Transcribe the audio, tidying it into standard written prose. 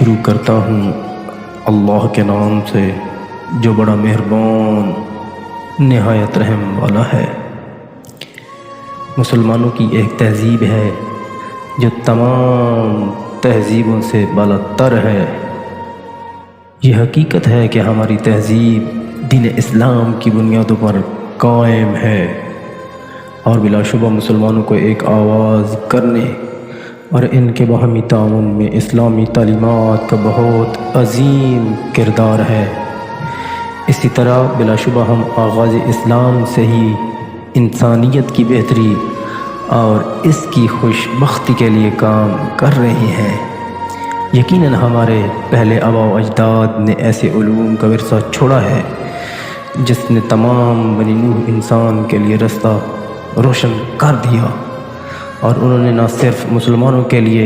شروع کرتا ہوں اللہ کے نام سے جو بڑا مہربان نہایت رحم والا ہے۔ مسلمانوں کی ایک تہذیب ہے جو تمام تہذیبوں سے بالا تر ہے۔ یہ حقیقت ہے کہ ہماری تہذیب دین اسلام کی بنیادوں پر قائم ہے اور بلا شبہ مسلمانوں کو ایک آواز کرنے اور ان کے باہمی تعاون میں اسلامی تعلیمات کا بہت عظیم کردار ہے۔ اسی طرح بلا شبہ ہم آغاز اسلام سے ہی انسانیت کی بہتری اور اس کی خوش بختی کے لیے کام کر رہے ہیں۔ یقیناً ہمارے پہلے آباء و اجداد نے ایسے علوم کا ورثہ چھوڑا ہے جس نے تمام بنی نوح انسان کے لیے رستہ روشن کر دیا، اور انہوں نے نہ صرف مسلمانوں کے لیے